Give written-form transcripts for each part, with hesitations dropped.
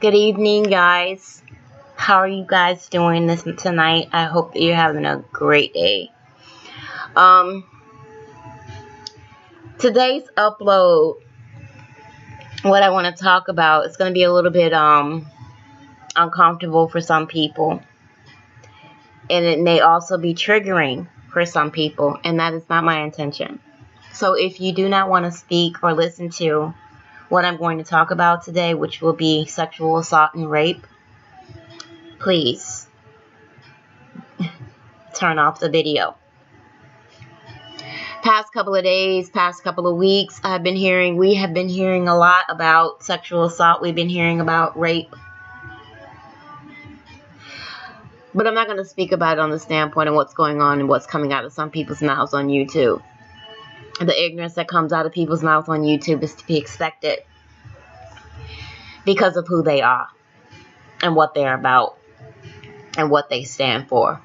Good evening, guys. How are you guys doing this tonight? I hope that you're having a great day. Today's upload, what I want to talk about, is going to be a little bit uncomfortable for some people, and it may also be triggering for some people, and that is not my intention. So if you do not want to speak or listen to what I'm going to talk about today, which will be sexual assault and rape, please turn off the video. Past couple of days, past couple of weeks, we have been hearing a lot about sexual assault. We've been hearing about rape. But I'm not going to speak about it on the standpoint of what's going on and what's coming out of some people's mouths on YouTube. The ignorance that comes out of people's mouths on YouTube is to be expected because of who they are and what they're about and what they stand for.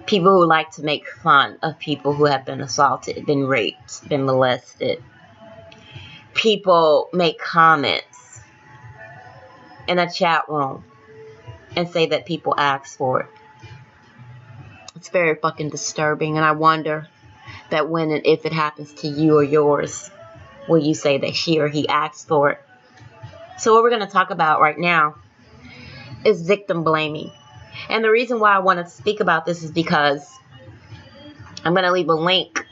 People who like to make fun of people who have been assaulted, been raped, been molested. People make comments in a chat room and say that people ask for it. It's very fucking disturbing, and I wonder that when and if it happens to you or yours, will you say that she or he asked for it? So what we're going to talk about right now is victim blaming. And the reason why I want to speak about this is because I'm going to leave a link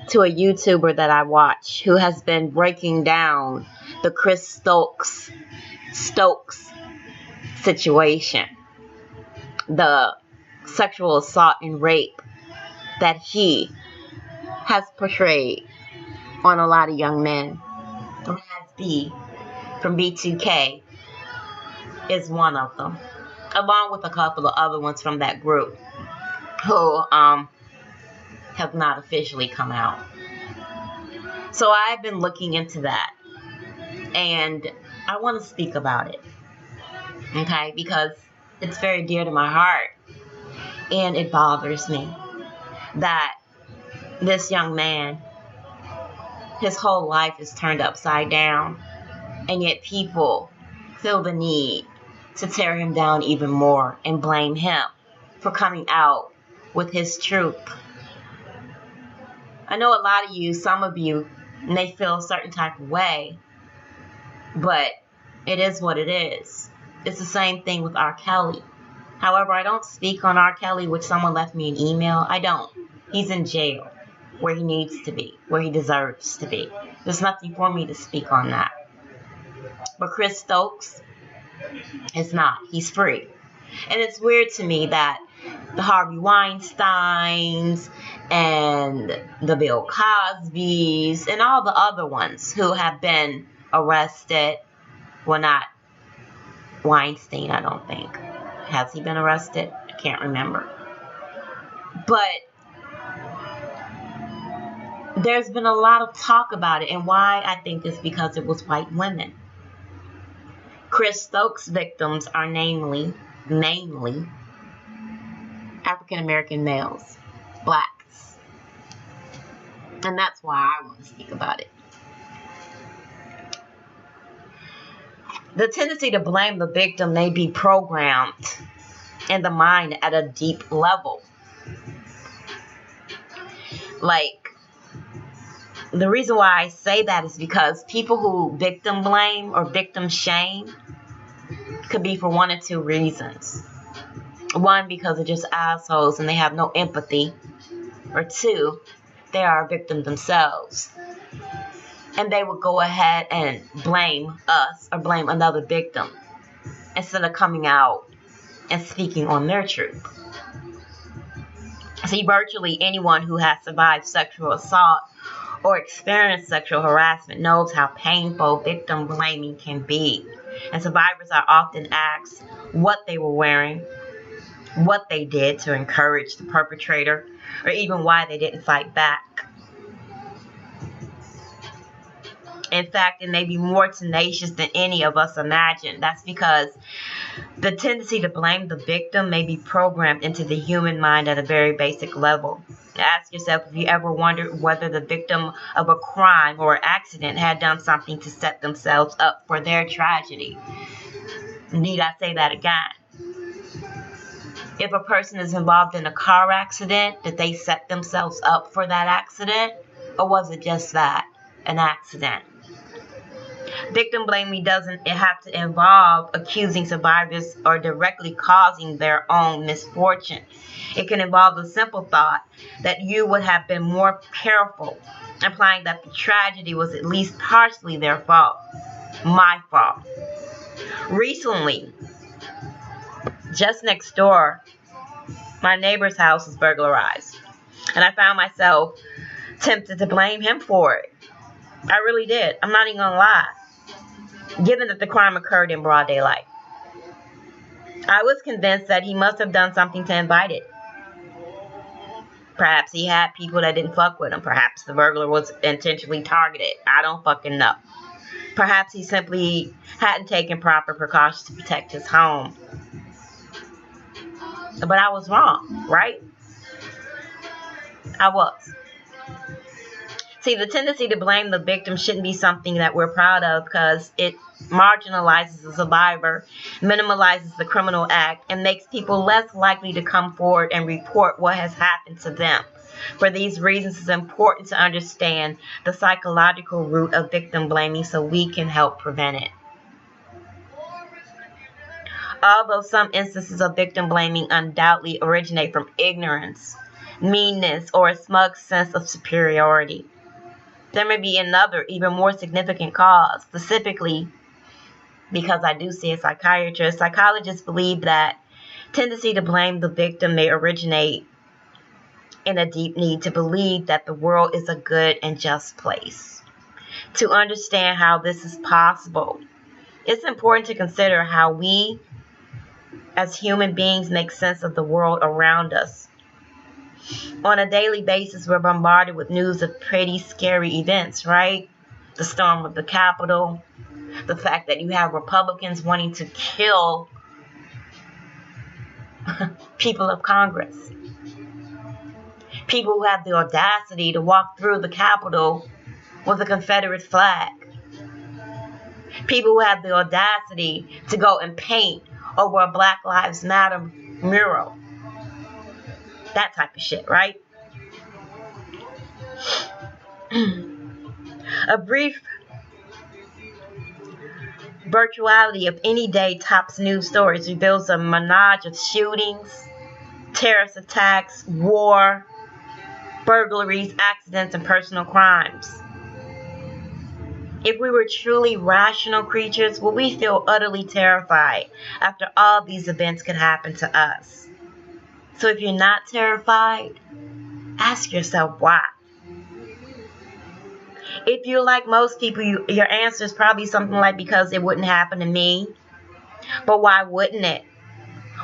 to a YouTuber that I watch who has been breaking down the Stokes situation, the sexual assault and rape that he has portrayed on a lot of young men. Raz B from B2K is one of them, along with a couple of other ones from that group who have not officially come out. So I've been looking into that, and I want to speak about it, okay, because it's very dear to my heart, and it bothers me that this young man, his whole life is turned upside down, and yet people feel the need to tear him down even more and blame him for coming out with his truth. I know a lot of you, some of you, may feel a certain type of way, but it is what it is. It's the same thing with R. Kelly. However, I don't speak on R. Kelly, which someone left me an email. I don't. He's in jail, where he needs to be, where he deserves to be. There's nothing for me to speak on that. But Stokes is not. He's free. And it's weird to me that the Harvey Weinsteins and the Bill Cosbys and all the other ones who have been arrested, well, not Weinstein, I don't think. Has he been arrested? I can't remember. But there's been a lot of talk about it, and why I think is because it was white women. Stokes victims are mainly African-American males, blacks. And that's why I want to speak about it. The tendency to blame the victim may be programmed in the mind at a deep level. Like, the reason why I say that is because people who victim blame or victim shame could be for one or two reasons. One, because they're just assholes and they have no empathy. Or two, they are a victim themselves. And they would go ahead and blame us or blame another victim instead of coming out and speaking on their truth. See, virtually anyone who has survived sexual assault or experienced sexual harassment knows how painful victim blaming can be. And survivors are often asked what they were wearing, what they did to encourage the perpetrator, or even why they didn't fight back. In fact, it may be more tenacious than any of us imagine. That's because the tendency to blame the victim may be programmed into the human mind at a very basic level. Ask yourself if you ever wondered whether the victim of a crime or accident had done something to set themselves up for their tragedy. Need I say that again? If a person is involved in a car accident, did they set themselves up for that accident? Or was it just that, an accident? Victim blaming doesn't have to involve accusing survivors or directly causing their own misfortune. It can involve the simple thought that you would have been more careful, implying that the tragedy was at least partially their fault, my fault. Recently, just next door, my neighbor's house was burglarized, and I found myself tempted to blame him for it. I really did. I'm not even gonna lie. Given that the crime occurred in broad daylight, I was convinced that he must have done something to invite it. Perhaps he had people that didn't fuck with him. Perhaps the burglar was intentionally targeted. I don't fucking know. Perhaps he simply hadn't taken proper precautions to protect his home. But I was wrong, right? I was. See, the tendency to blame the victim shouldn't be something that we're proud of because it marginalizes the survivor, minimalizes the criminal act, and makes people less likely to come forward and report what has happened to them. For these reasons, it's important to understand the psychological root of victim blaming so we can help prevent it. Although some instances of victim blaming undoubtedly originate from ignorance, meanness, or a smug sense of superiority, there may be another, even more significant cause, specifically because I do see a psychiatrist. Psychologists believe that tendency to blame the victim may originate in a deep need to believe that the world is a good and just place. To understand how this is possible, it's important to consider how we, as human beings, make sense of the world around us. On a daily basis, we're bombarded with news of pretty scary events, right? The storm of the Capitol, the fact that you have Republicans wanting to kill people of Congress, people who have the audacity to walk through the Capitol with a Confederate flag, people who have the audacity to go and paint over a Black Lives Matter mural. That type of shit, right? A brief virtuality of any day tops news stories reveals a menage of shootings, terrorist attacks, war, burglaries, accidents, and personal crimes. If we were truly rational creatures, would we feel utterly terrified after all these events could happen to us? So if you're not terrified, ask yourself why. If you're like most people, your answer is probably something like, because it wouldn't happen to me. But why wouldn't it?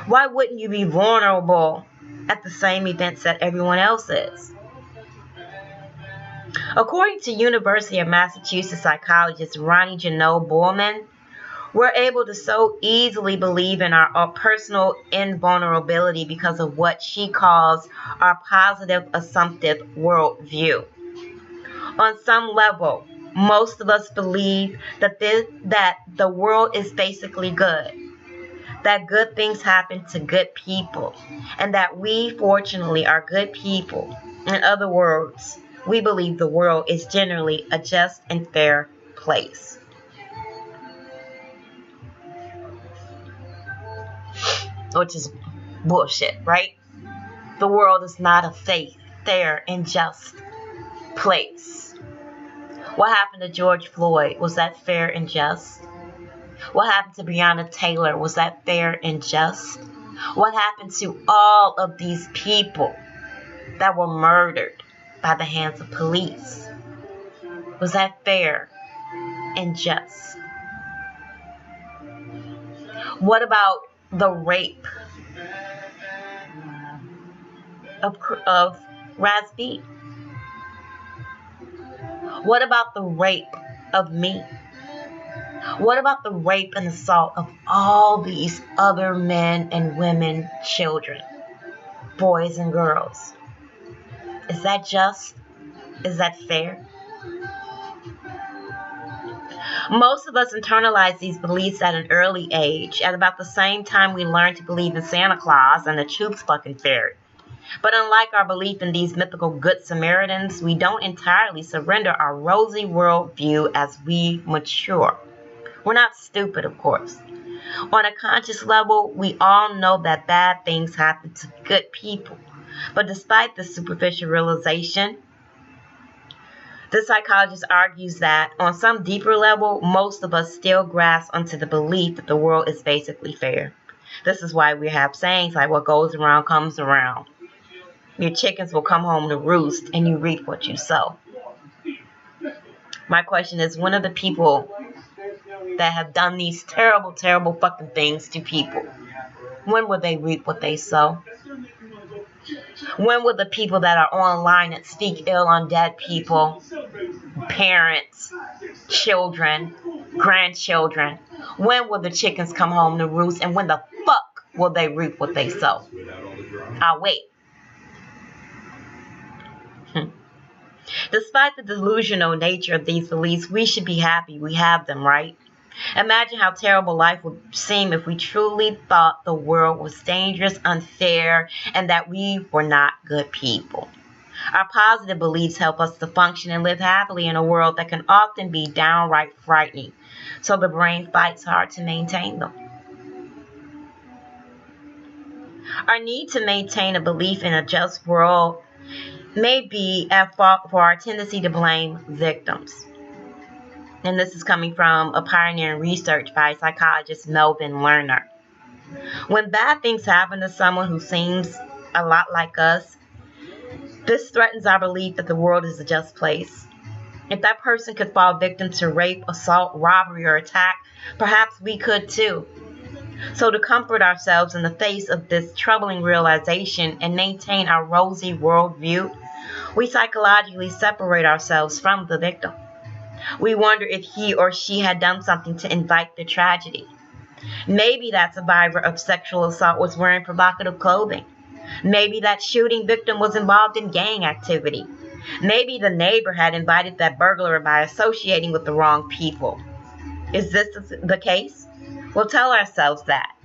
Why wouldn't you be vulnerable at the same events that everyone else is? According to University of Massachusetts psychologist Ronnie Janot Bullman, we're able to so easily believe in our personal invulnerability because of what she calls our positive assumptive worldview. On some level, most of us believe that the world is basically good, that good things happen to good people, and that we, fortunately, are good people. In other words, we believe the world is generally a just and fair place. Which is bullshit, right? The world is not a fair and just place. What happened to George Floyd? Was that fair and just? What happened to Breonna Taylor? Was that fair and just? What happened to all of these people that were murdered by the hands of police? Was that fair and just? What about the rape of Rasby? What about the rape of me? What about the rape and assault of all these other men and women, children, boys and girls? Is that just? Is that fair? Most of us internalize these beliefs at an early age, at about the same time we learn to believe in Santa Claus and the Tooth fucking Fairy. But unlike our belief in these mythical Good Samaritans, we don't entirely surrender our rosy worldview as we mature. We're not stupid, of course. On a conscious level, we all know that bad things happen to good people. But despite this superficial realization, the psychologist argues that on some deeper level, most of us still grasp onto the belief that the world is basically fair. This is why we have sayings like what goes around comes around. Your chickens will come home to roost and you reap what you sow. My question is, when are the people that have done these terrible, terrible fucking things to people, when will they reap what they sow? When will the people that are online that speak ill on dead people, parents, children, grandchildren, when will the chickens come home to roost, and when the fuck will they reap what they sow? I'll wait. Despite the delusional nature of these beliefs, we should be happy we have them, right? Imagine how terrible life would seem if we truly thought the world was dangerous, unfair, and that we were not good people. Our positive beliefs help us to function and live happily in a world that can often be downright frightening, so the brain fights hard to maintain them. Our need to maintain a belief in a just world may be at fault for our tendency to blame victims. And this is coming from a pioneering research by psychologist Melvin Lerner. When bad things happen to someone who seems a lot like us, this threatens our belief that the world is a just place. If that person could fall victim to rape, assault, robbery, or attack, perhaps we could too. So to comfort ourselves in the face of this troubling realization and maintain our rosy worldview, we psychologically separate ourselves from the victim. We wonder if he or she had done something to invite the tragedy. Maybe that survivor of sexual assault was wearing provocative clothing. Maybe that shooting victim was involved in gang activity. Maybe the neighbor had invited that burglar by associating with the wrong people. Is this the case? We'll tell ourselves that.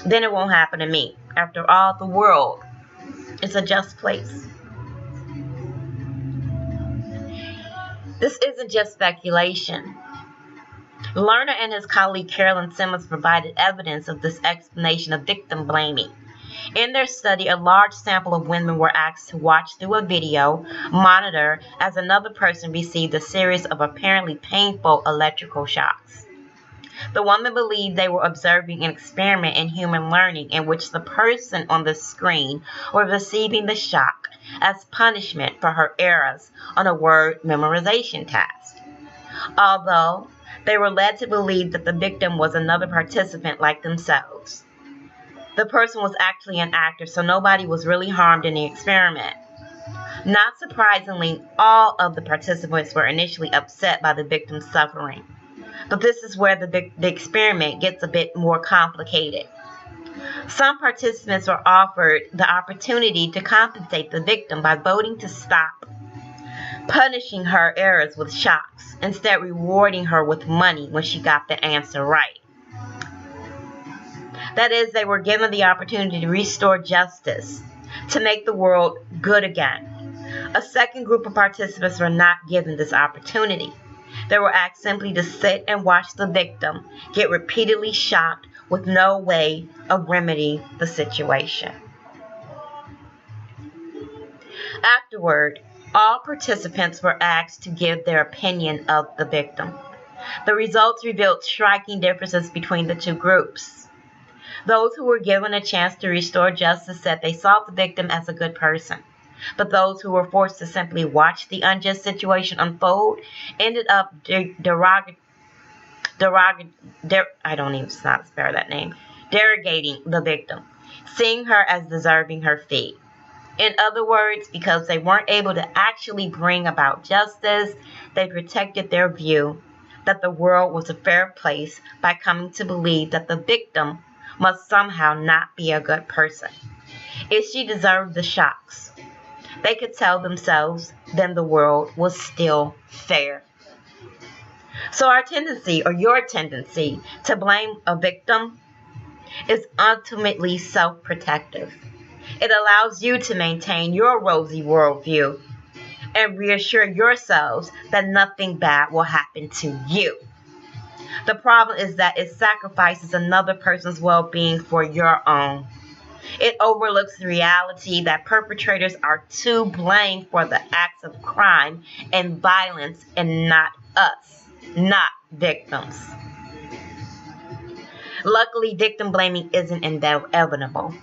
Then it won't happen to me. After all, the world is a just place. This isn't just speculation. Lerner and his colleague Carolyn Simmons provided evidence of this explanation of victim blaming. In their study, a large sample of women were asked to watch through a video monitor as another person received a series of apparently painful electrical shocks. The woman believed they were observing an experiment in human learning in which the person on the screen was receiving the shock as punishment for her errors on a word memorization test. Although they were led to believe that the victim was another participant like themselves. The person was actually an actor, so nobody was really harmed in the experiment. Not surprisingly, all of the participants were initially upset by the victim's suffering. But this is where the experiment gets a bit more complicated. Some participants were offered the opportunity to compensate the victim by voting to stop punishing her errors with shocks, instead rewarding her with money when she got the answer right. That is, they were given the opportunity to restore justice, to make the world good again. A second group of participants were not given this opportunity. They were asked simply to sit and watch the victim get repeatedly shocked with no way of remedying the situation. Afterward, all participants were asked to give their opinion of the victim. The results revealed striking differences between the two groups. Those who were given a chance to restore justice said they saw the victim as a good person. But those who were forced to simply watch the unjust situation unfold ended up derogating the victim, seeing her as deserving her fate. In other words, because they weren't able to actually bring about justice, they protected their view that the world was a fair place by coming to believe that the victim must somehow not be a good person. If she deserved the shocks, they could tell themselves, then the world was still fair. So our tendency, or your tendency, to blame a victim is ultimately self-protective. It allows you to maintain your rosy worldview and reassure yourselves that nothing bad will happen to you. The problem is that it sacrifices another person's well-being for your own. It overlooks the reality that perpetrators are to blame for the acts of crime and violence and not us, not victims. Luckily, victim blaming isn't inevitable.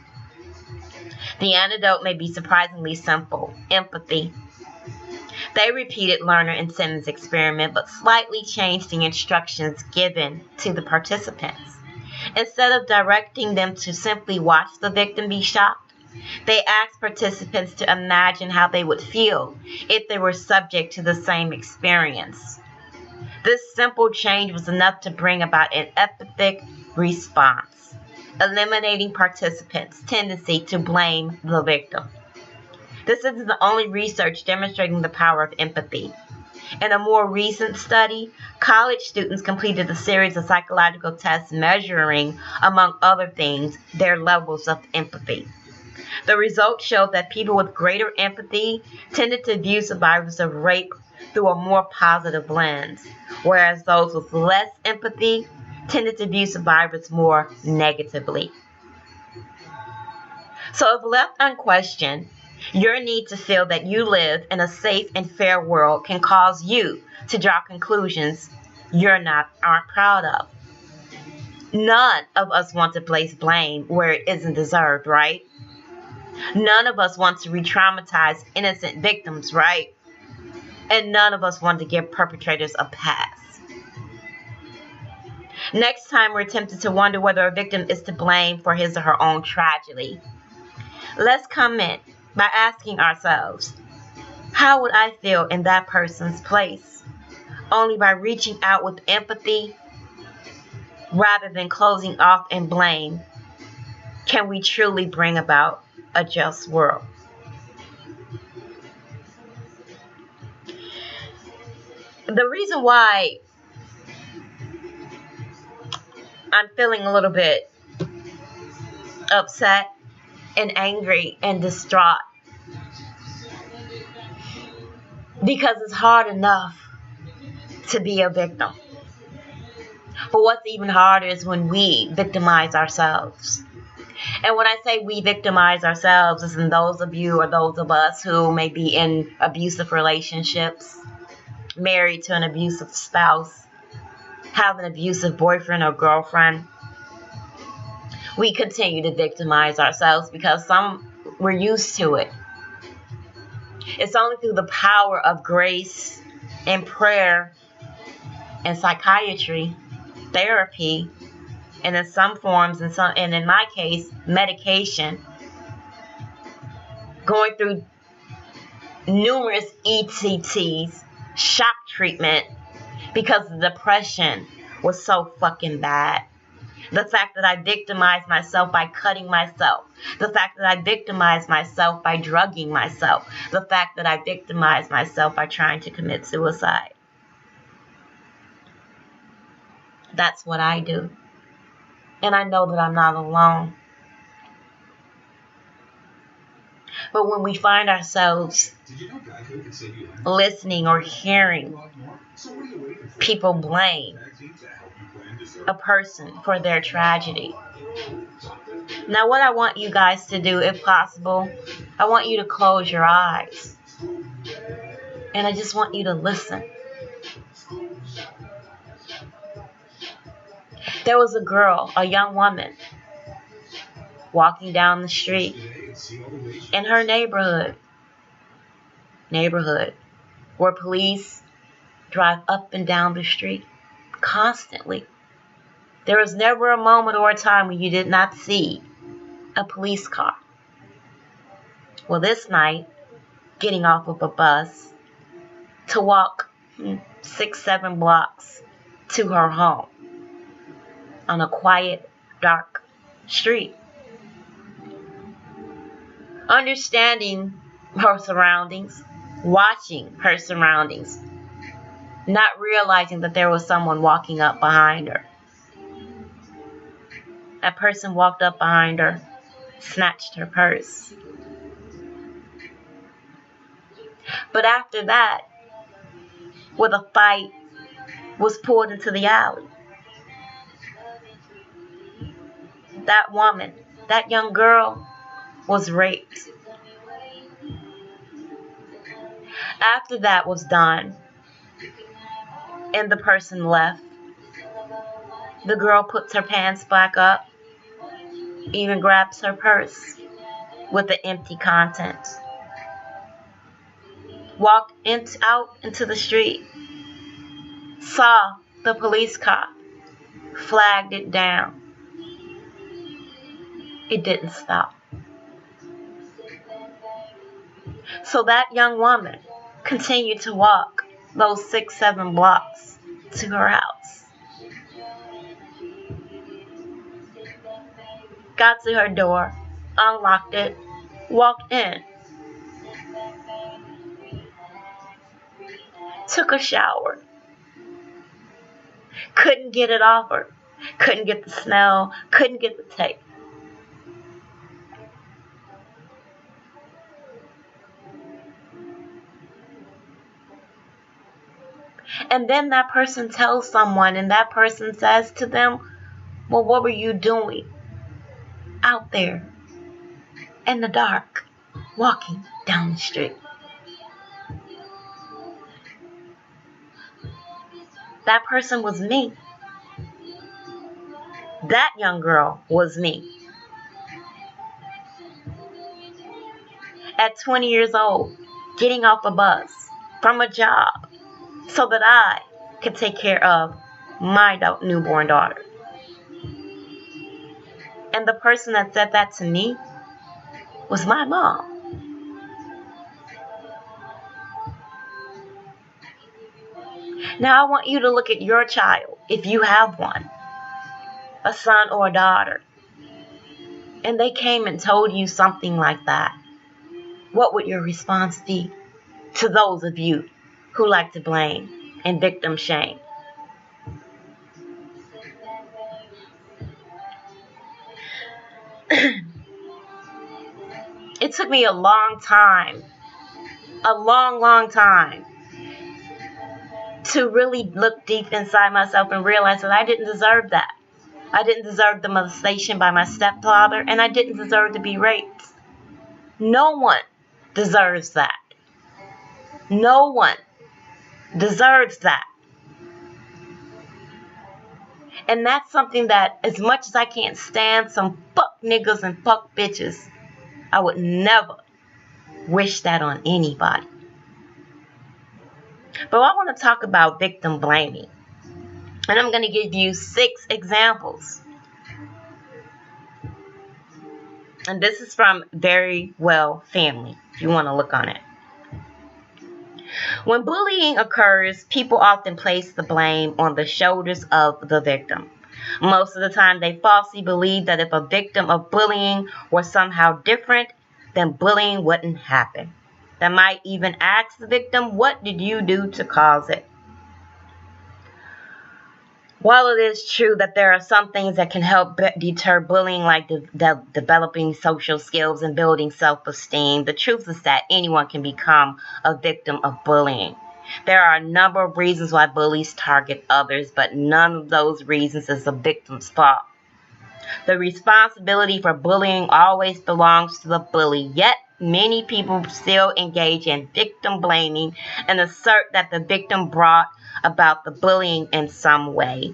The antidote may be surprisingly simple: empathy. They repeated Lerner and Simmons' experiment, but slightly changed the instructions given to the participants. Instead of directing them to simply watch the victim be shot, they asked participants to imagine how they would feel if they were subject to the same experience. This simple change was enough to bring about an empathic response, eliminating participants' tendency to blame the victim. This isn't the only research demonstrating the power of empathy. In a more recent study, college students completed a series of psychological tests measuring, among other things, their levels of empathy. The results showed that people with greater empathy tended to view survivors of rape through a more positive lens, whereas those with less empathy tended to view survivors more negatively. So if left unquestioned, your need to feel that you live in a safe and fair world can cause you to draw conclusions aren't proud of. None of us want to place blame where it isn't deserved, right? None of us want to re-traumatize innocent victims, right? And none of us want to give perpetrators a pass. Next time we're tempted to wonder whether a victim is to blame for his or her own tragedy, let's comment by asking ourselves, how would I feel in that person's place? Only by reaching out with empathy rather than closing off in blame can we truly bring about a just world. The reason why I'm feeling a little bit upset and angry and distraught, because it's hard enough to be a victim. But what's even harder is when we victimize ourselves. And when I say we victimize ourselves, it's in those of you or those of us who may be in abusive relationships, married to an abusive spouse, have an abusive boyfriend or girlfriend. We continue to victimize ourselves because we're used to it. It's only through the power of grace and prayer and psychiatry, therapy, and in some forms, and in my case, medication, going through numerous ECTs, shock treatment, because the depression was so fucking bad. The fact that I victimized myself by cutting myself. The fact that I victimized myself by drugging myself. The fact that I victimized myself by trying to commit suicide. That's what I do. And I know that I'm not alone. But when we find ourselves listening or hearing people blame a person for their tragedy, now what I want you guys to do, if possible, I want you to close your eyes. And I just want you to listen. There was a girl, a young woman, walking down the street in her neighborhood where police drive up and down the street constantly. There was never a moment or a time when you did not see a police car. Well, this night, getting off of a bus to walk 6-7 blocks to her home on a quiet, dark street. Understanding her surroundings, watching her surroundings, not realizing that there was someone walking up behind her. That person walked up behind her, snatched her purse. But after that, with a fight, was pulled into the alley. That woman, that young girl, was raped. After that was done, and the person left, the girl puts her pants back up, even grabs her purse with the empty contents, walked out into the street, saw the police cop, flagged it down. It didn't stop. So that young woman continued to walk those 6-7 blocks to her house. Got to her door, unlocked it, walked in, took a shower. Couldn't get it off her. Couldn't get the smell, couldn't get the taste. And then that person tells someone, and that person says to them, well, what were you doing out there in the dark, walking down the street? That person was me. That young girl was me. At 20 years old, getting off a bus from a job so that I could take care of my newborn daughter. And the person that said that to me was my mom. Now I want you to look at your child, if you have one, a son or a daughter, and they came and told you something like that. What would your response be to those of you who like to blame and victim shame? It took me a long time, long time, to really look deep inside myself and realize that I didn't deserve that. I didn't deserve the molestation by my stepfather, and I didn't deserve to be raped. No one deserves that. No one deserves that. And that's something that, as much as I can't stand some fuck niggas and fuck bitches, I would never wish that on anybody. But I want to talk about victim blaming. And I'm going to give you 6 examples. And this is from Very Well Family, if you want to look on it. When bullying occurs, people often place the blame on the shoulders of the victim. Most of the time, they falsely believe that if a victim of bullying were somehow different, then bullying wouldn't happen. They might even ask the victim, what did you do to cause it? While it is true that there are some things that can help deter bullying, like developing social skills and building self-esteem, the truth is that anyone can become a victim of bullying. There are a number of reasons why bullies target others, but none of those reasons is the victim's fault. The responsibility for bullying always belongs to the bully, yet many people still engage in victim blaming and assert that the victim brought about the bullying in some way.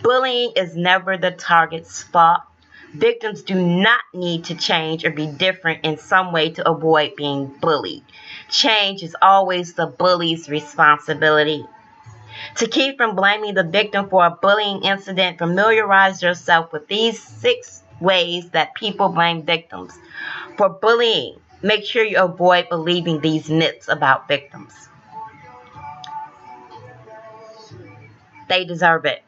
Bullying is never the target's fault. Victims do not need to change or be different in some way to avoid being bullied. Change is always the bully's responsibility. To keep from blaming the victim for a bullying incident, familiarize yourself with these 6 ways that people blame victims for bullying. Make sure you avoid believing these myths about victims. They deserve it.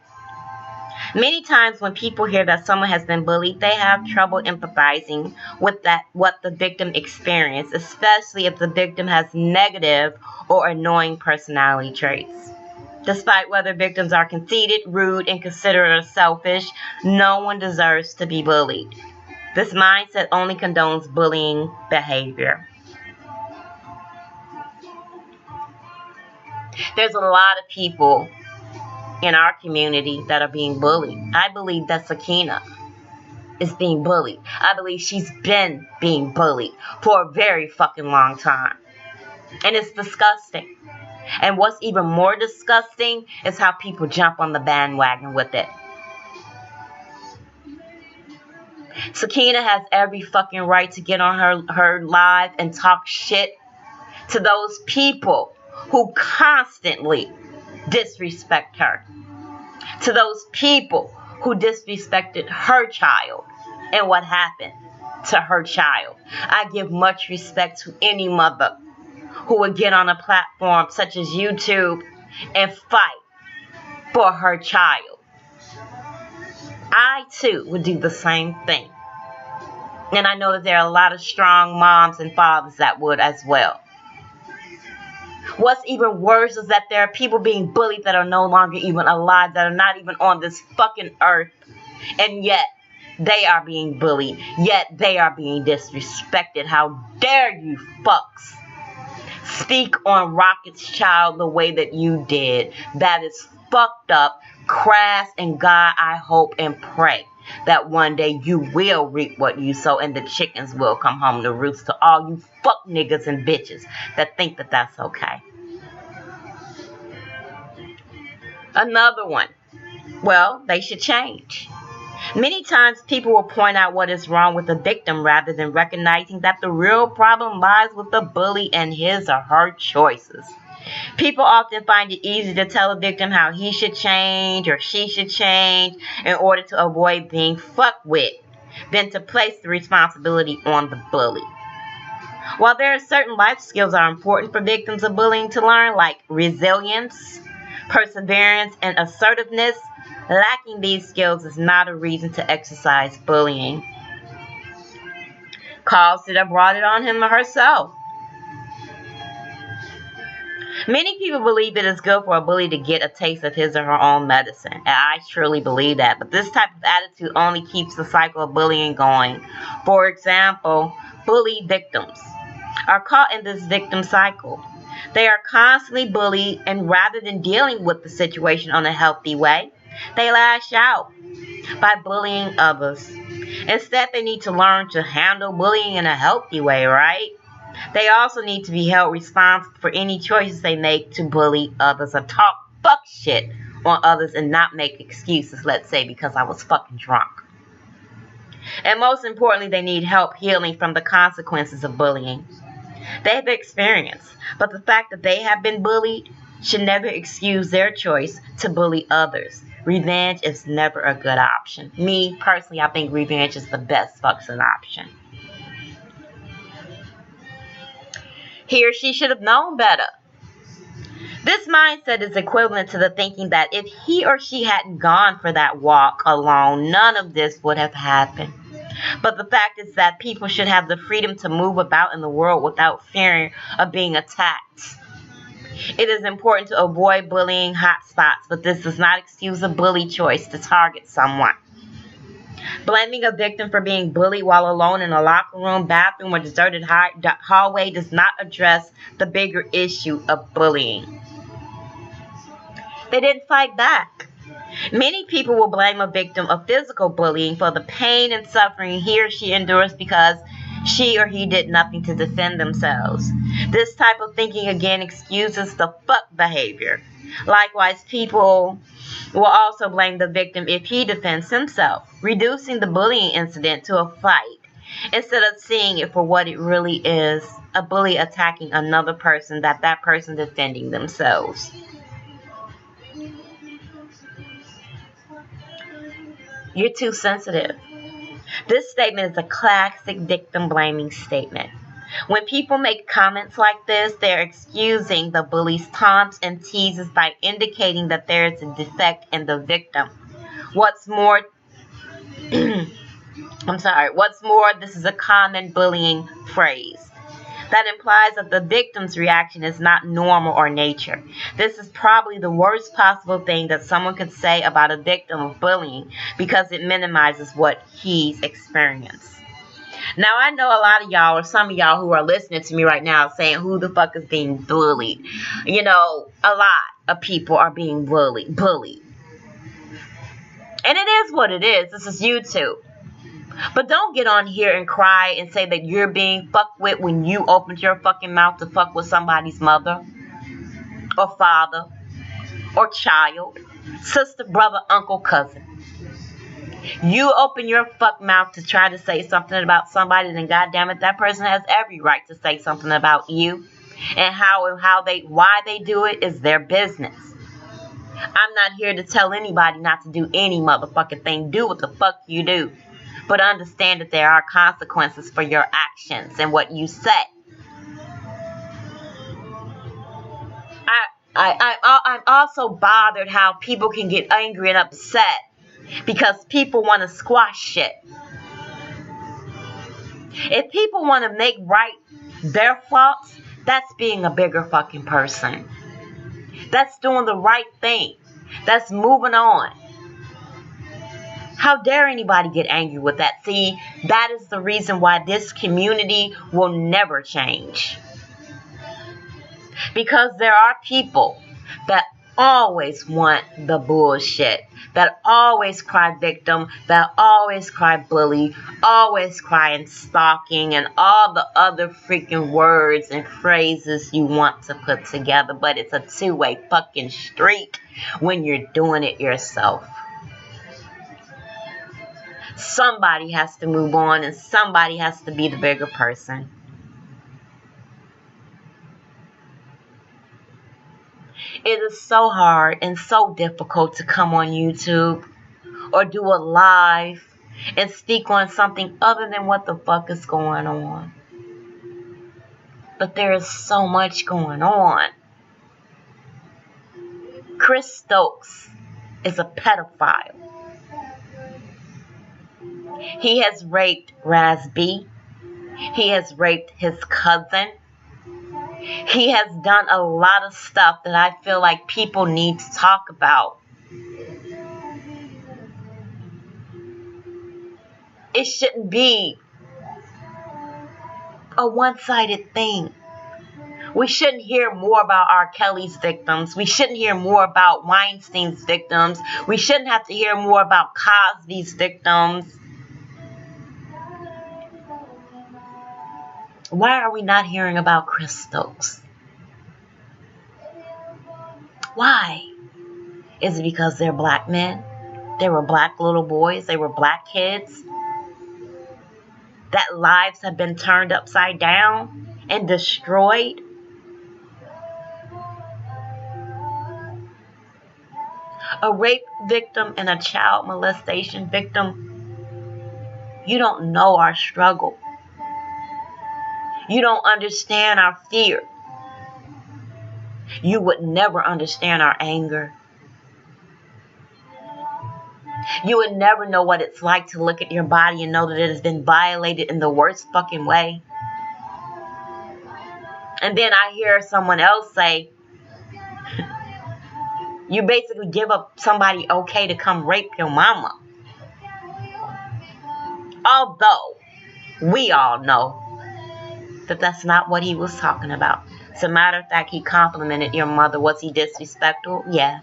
Many times when people hear that someone has been bullied, they have trouble empathizing with what the victim experienced, especially if the victim has negative or annoying personality traits. Despite whether victims are conceited, rude, inconsiderate, or selfish, no one deserves to be bullied. This mindset only condones bullying behavior. There's a lot of people in our community that are being bullied. I believe that Sakina is being bullied. I believe she's been being bullied for a very fucking long time. And it's disgusting. And what's even more disgusting is how people jump on the bandwagon with it. Sakina has every fucking right to get on her live and talk shit to those people who constantly disrespect her. To those people who disrespected her child and what happened to her child. I give much respect to any mother who would get on a platform such as YouTube and fight for her child. I too would do the same thing. And I know that there are a lot of strong moms and fathers that would as well. What's even worse is that there are people being bullied that are no longer even alive, that are not even on this fucking earth, and yet they are being bullied, yet they are being disrespected. How dare you fucks speak on Rocket's child the way that you did? That is fucked up, crass, and God, I hope and pray that one day you will reap what you sow and the chickens will come home to roost, to all you fuck niggas and bitches that think that that's okay. Another one. Well, they should change. Many times people will point out what is wrong with the victim rather than recognizing that the real problem lies with the bully and his or her choices. People often find it easy to tell a victim how he should change or she should change in order to avoid being fucked with, than to place the responsibility on the bully. While there are certain life skills that are important for victims of bullying to learn, like resilience, perseverance, and assertiveness, lacking these skills is not a reason to exercise bullying. Cause should have brought it on him or herself. Many people believe it is good for a bully to get a taste of his or her own medicine, and I truly believe that. But this type of attitude only keeps the cycle of bullying going. For example, bullied victims are caught in this victim cycle. They are constantly bullied, and rather than dealing with the situation in a healthy way, they lash out by bullying others. Instead, they need to learn to handle bullying in a healthy way, right? They also need to be held responsible for any choices they make to bully others or talk fuck shit on others and not make excuses, let's say because I was fucking drunk. And most importantly, they need help healing from the consequences of bullying they have experienced. But the fact that they have been bullied should never excuse their choice to bully others. Revenge is never a good option. Me, personally, I think revenge is the best fucking option. He or she should have known better. This mindset is equivalent to the thinking that if he or she hadn't gone for that walk alone, none of this would have happened. But the fact is that people should have the freedom to move about in the world without fearing of being attacked. It is important to avoid bullying hotspots, but this does not excuse a bully choice to target someone. Blaming a victim for being bullied while alone in a locker room, bathroom, or deserted hallway does not address the bigger issue of bullying. They didn't fight back. Many people will blame a victim of physical bullying for the pain and suffering he or she endures because she or he did nothing to defend themselves. This type of thinking again excuses the fuck behavior. Likewise, people will also blame the victim if he defends himself, reducing the bullying incident to a fight instead of seeing it for what it really is, a bully attacking another person, that person defending themselves. You're too sensitive. This statement is a classic victim blaming statement. When people make comments like this, they're excusing the bully's taunts and teases by indicating that there is a defect in the victim, What's more, what's more, this is a common bullying phrase that implies that the victim's reaction is not normal or nature. This is probably the worst possible thing that someone could say about a victim of bullying because it minimizes what he's experienced. Now, I know a lot of y'all, or some of y'all who are listening to me right now, saying, who the fuck is being bullied? You know, a lot of people are being bullied. And it is what it is. This is YouTube. But don't get on here and cry and say that you're being fucked with when you opened your fucking mouth to fuck with somebody's mother or father or child, sister, brother, uncle, cousin. You open your fuck mouth to try to say something about somebody, then goddamn it, that person has every right to say something about you. And why they do it is their business. I'm not here to tell anybody not to do any motherfucking thing. Do what the fuck you do. But understand that there are consequences for your actions and what you say. I'm also bothered how people can get angry and upset because people want to squash shit. If people want to make right their faults, that's being a bigger fucking person. That's doing the right thing. That's moving on. How dare anybody get angry with that? See, that is the reason why this community will never change. Because there are people that always want the bullshit, that always cry victim, that always cry bully, always crying stalking, and all the other freaking words and phrases you want to put together. But it's a two-way fucking street when you're doing it yourself. Somebody has to move on and somebody has to be the bigger person. It is so hard and so difficult to come on YouTube or do a live and speak on something other than what the fuck is going on. But there is so much going on. Chris Stokes is a pedophile. He has raped Raz B. He has raped his cousin. He has done a lot of stuff that I feel like people need to talk about. It shouldn't be a one-sided thing. We shouldn't hear more about R. Kelly's victims. We shouldn't hear more about Weinstein's victims. We shouldn't have to hear more about Cosby's victims. Why are we not hearing about Chris Stokes? Why? Is it because they're black men? They were black little boys. They were black kids. That lives have been turned upside down and destroyed. A rape victim and a child molestation victim, you don't know our struggle. You don't understand our fear. You would never understand our anger. You would never know what it's like to look at your body and know that it has been violated in the worst fucking way. And then I hear someone else say, you basically give up somebody okay to come rape your mama. Although, we all know that that's not what he was talking about. As a matter of fact, he complimented your mother. Was he disrespectful? Yeah.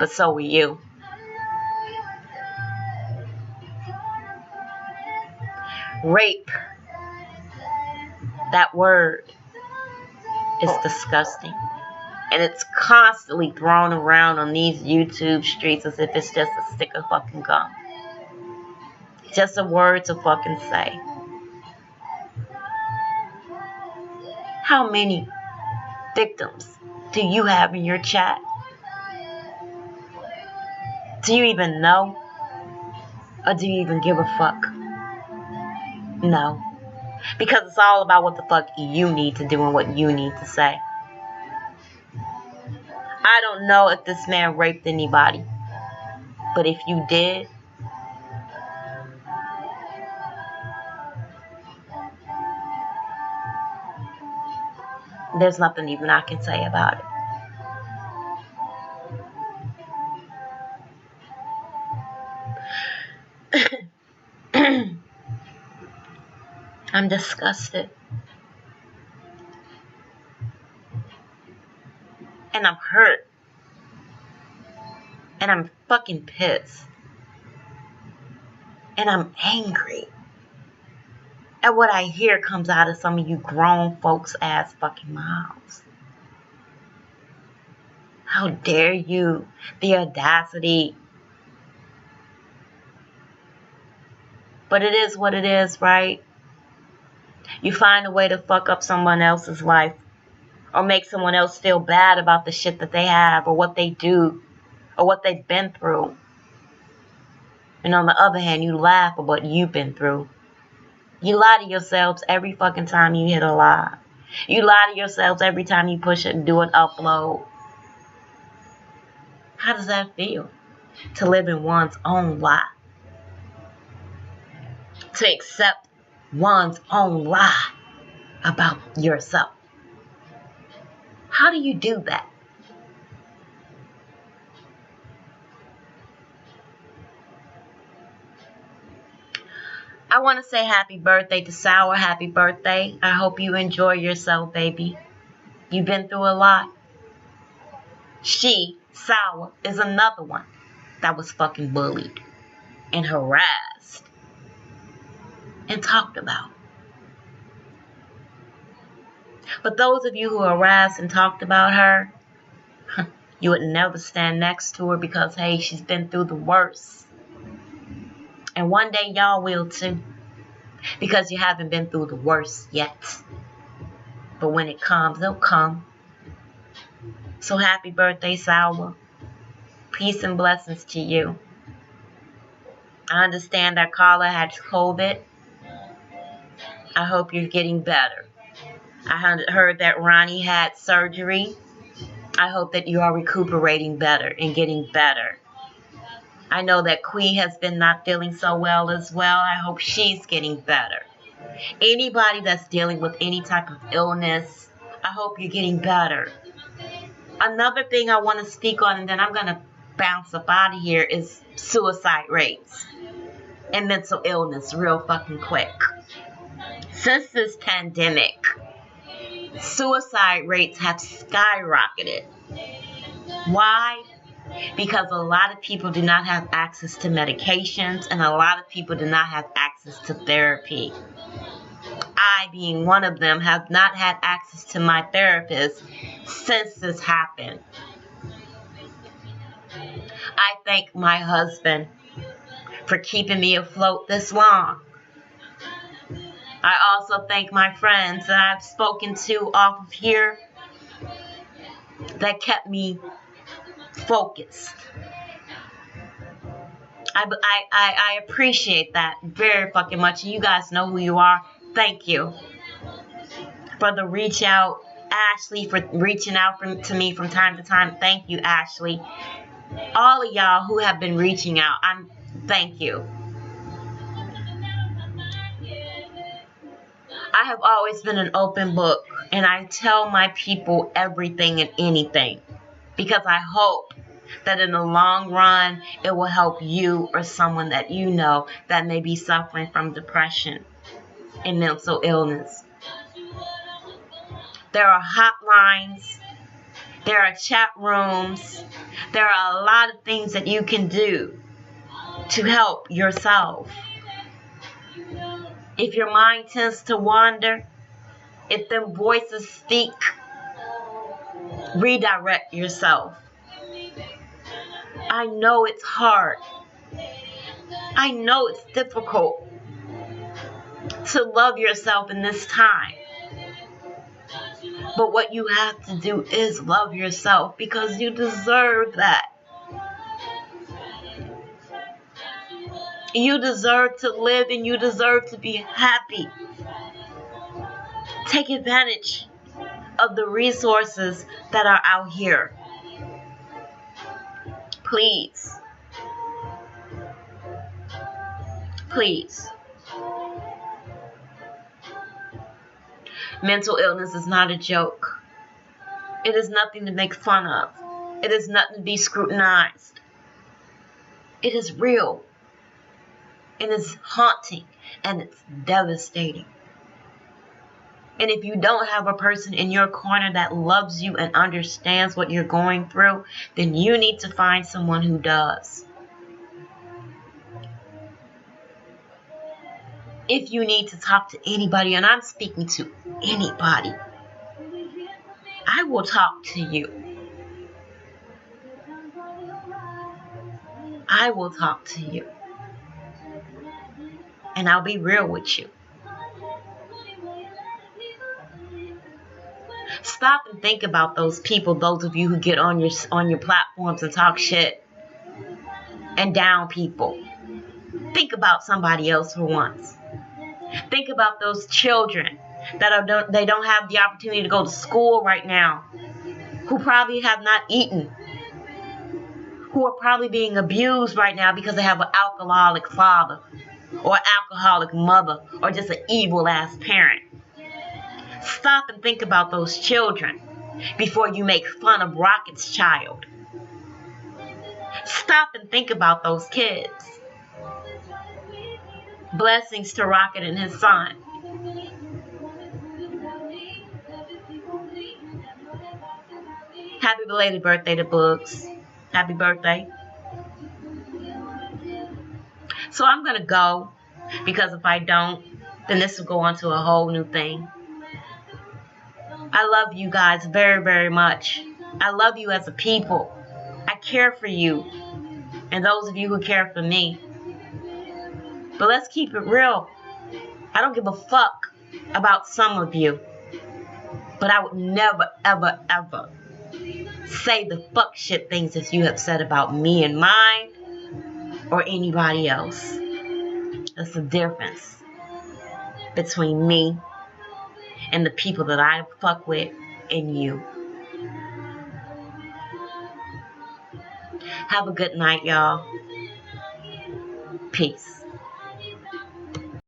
But so were you. Rape. That word is disgusting. And it's constantly thrown around on these YouTube streets as if it's just a stick of fucking gum. Just a word to fucking say. How many victims do you have in your chat? Do you even know? Or do you even give a fuck? No. Because it's all about what the fuck you need to do and what you need to say. I don't know if this man raped anybody. But if you did, there's nothing even I can say about it. I'm disgusted. And I'm hurt. And I'm fucking pissed. And I'm angry at what I hear comes out of some of you grown folks' ass fucking mouths. How dare you? The audacity. But it is what it is, right? You find a way to fuck up someone else's life or make someone else feel bad about the shit that they have or what they do or what they've been through. And on the other hand, you laugh at what you've been through. You lie to yourselves every fucking time you hit a live. You lie to yourselves every time you push it and do an upload. How does that feel? To live in one's own lie. To accept one's own lie about yourself. How do you do that? I want to say happy birthday to Sour. Happy birthday. I hope you enjoy yourself, baby. You've been through a lot. She, Sour, is another one that was fucking bullied and harassed and talked about. But those of you who harassed and talked about her, you would never stand next to her because, hey, she's been through the worst. And one day y'all will too. Because you haven't been through the worst yet. But when it comes, it'll come. So happy birthday, Sour. Peace and blessings to you. I understand that Carla had COVID. I hope you're getting better. I heard that Ronnie had surgery. I hope that you are recuperating better and getting better. I know that Quee has been not feeling so well as well. I hope she's getting better. Anybody that's dealing with any type of illness, I hope you're getting better. Another thing I want to speak on, and then I'm going to bounce up out of here, is suicide rates and mental illness real fucking quick. Since this pandemic, suicide rates have skyrocketed. Why? Because a lot of people do not have access to medications and a lot of people do not have access to therapy. I, being one of them, have not had access to my therapist since this happened. I thank my husband for keeping me afloat this long. I also thank my friends that I've spoken to off of here that kept me focused. I appreciate that very fucking much. You guys know who you are. Thank you for the reach out. Ashley for reaching out to me from time to time. Thank you, Ashley. All of y'all who have been reaching out, thank you. I have always been an open book, and I tell my people everything and anything because I hope that in the long run, it will help you or someone that you know that may be suffering from depression and mental illness. There are hotlines. There are chat rooms. There are a lot of things that you can do to help yourself. If your mind tends to wander, if them voices speak, redirect yourself. I know it's hard. I know it's difficult to love yourself in this time. But what you have to do is love yourself because you deserve that. You deserve to live and you deserve to be happy. Take advantage of the resources that are out here. Please. Please. Mental illness is not a joke. It is nothing to make fun of. It is nothing to be scrutinized. It is real. And it's haunting. And it's devastating. And if you don't have a person in your corner that loves you and understands what you're going through, then you need to find someone who does. If you need to talk to anybody, and I'm speaking to anybody, I will talk to you. I will talk to you. And I'll be real with you. Stop and think about those people, those of you who get on your platforms and talk shit and down people. Think about somebody else for once. Think about those children that they don't have the opportunity to go to school right now, who probably have not eaten, who are probably being abused right now because they have an alcoholic father or alcoholic mother or just an evil ass parent. Stop and think about those children before you make fun of Rocket's child. Stop and think about those kids. Blessings to Rocket and his son. Happy belated birthday to Books. Happy birthday. So I'm going to go, because if I don't, then this will go on to a whole new thing. I love you guys very, very much. I love you as a people. I care for you and those of you who care for me. But let's keep it real. I don't give a fuck about some of you. But I would never, ever, ever say the fuck shit things that you have said about me and mine or anybody else. That's the difference between me and the people that I fuck with and you. Have a good night, y'all. Peace.